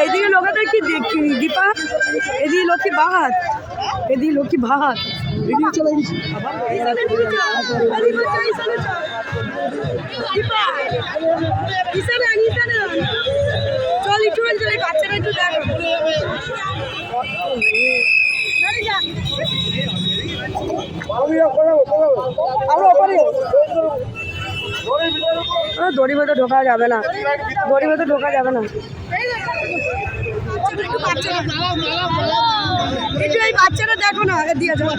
এইদিকে লোকেদের কি দেখি দীপা, এদিকে লক্ষ্মী বাহাত, এদিকে লক্ষ্মী বাহাত, চল একটু চল, এই বাচ্চারা একটু দেখো। দড়ি ভেতরে ঢোকা যাবে না, দড়ি ভেতরে ঢোকা যাবে না। এই বাচ্চারা দেখো না, দিয়ে যাও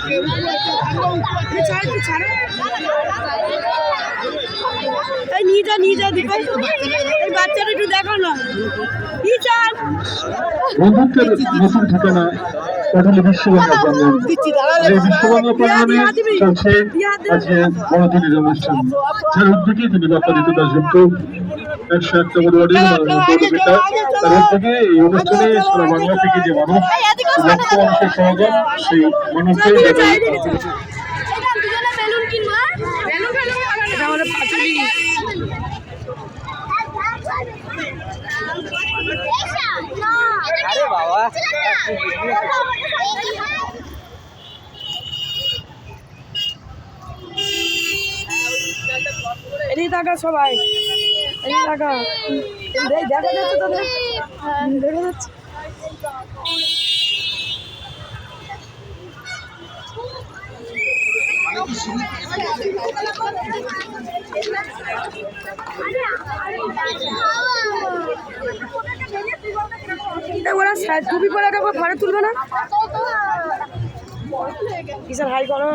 এই নিয়ে যা দীপাই, এই বাচ্চারা একটু দেখো না। বন্ধুত্বের নতুন ঠিকানা পাটুলি বিশ্ববাংলা প্রাঙ্গণ। এই বিশ্ববাংলা প্রাঙ্গণে চলছে আজকে বড়দিনের অনুষ্ঠান, যার উদ্যোগে তিনি বাপ্পা ঋতু দাসগুপ্ত 101তম ওয়ার্ডের পৌরপিতা, তার উদ্যোগে এই অনুষ্ঠানে সারা বাংলা থেকে যে মানুষ লক্ষ মানুষের সমাগম, সেই মানুষকে এদিকে তাকা সবাই, এদিকে তাকা, দেখা যাচ্ছে তোদের, দেখা যাচ্ছে। ওরা টুপি পরে একটা ঘরে তুলবে না, কিসের হাই করো।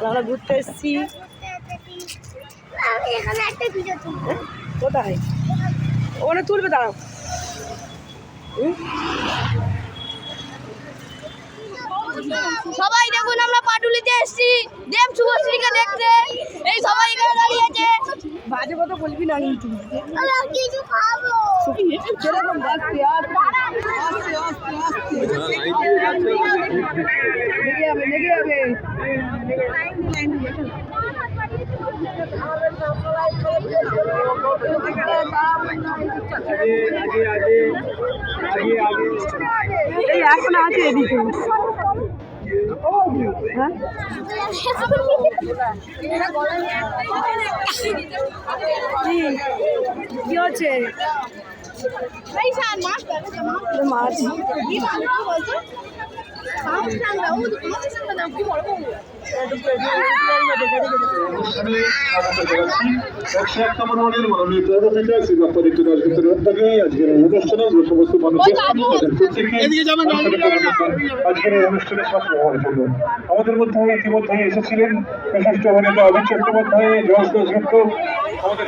আমরা ঘুরতে এসছি, কোথায় ওখানে তুলবে, দাঁড়াও। সবাই দেখুন, আমরা পাটুলিতে এসেছি দেব শুভশ্রীকে দেখতে। এই সবাই এখানে দাঁড়িয়ে আছে। বাজে কথা বলবি না কিন্তু, কিছু খাবো। যেরকম দেখতে লেগে যাবে। এই এখন আছে এদিকে, হ্যাঁ কি হচ্ছে মাছ? মাননীয় পৌরপিতা শ্রী বাপ্পা ঋতু দাসগুপ্তের উদ্যোগে আজকের এই অনুষ্ঠানে যে সমস্ত মানুষের আজকের এই অনুষ্ঠানে ছাত্র হওয়ার জন্য আমাদের মধ্যে ইতিমধ্যে এসেছিলেন বিশিষ্ট অভিনেতা অভিক চট্টোপাধ্যায়, যশ দাসগুপ্ত। আমাদের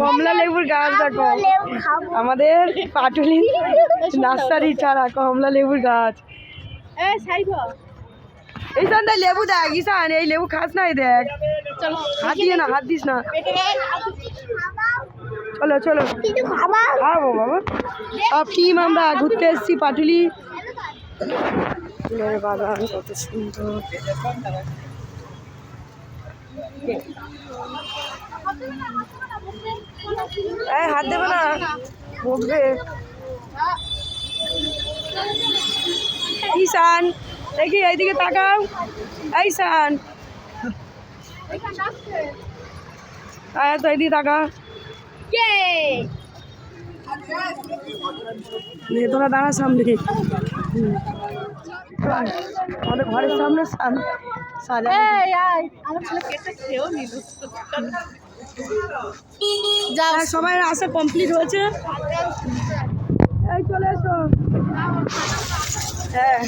কমলা লেবুর গাছ দেখো, আমাদের পাটুলি নার্সারি ছাড়া কমলা লেবুর গাছ। এই সানটা লেবু দেখ ঈশান, এই লেবু খাস নাই, দেখ হাত দিয়ে না, হাত দিস না। চলো চলো খাবো বাবা, সব টিম আমরা ঘুরতে এসেছি পাটুলি। ফুলের বাগান কত সুন্দর। হাত দেবে না, বকবে। ঈশান দেখি এইদিকে তাকাও, ঈশান তো এইদিকে তাকা। তোরা দাঁড়া সামনে, আমাদের ঘরের সামনে সবাই আসা কমপ্লিট হয়েছে। এই চলে এসো, হ্যাঁ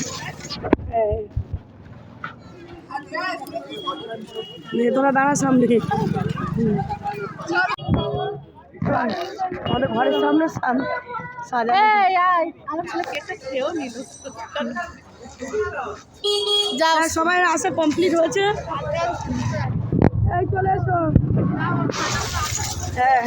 তোরা দাঁড়া সামনে, আমাদের ঘরের সামনে যাও সবাই আসা কমপ্লিট হয়েছে। এই চলে এসো। হ্যাঁ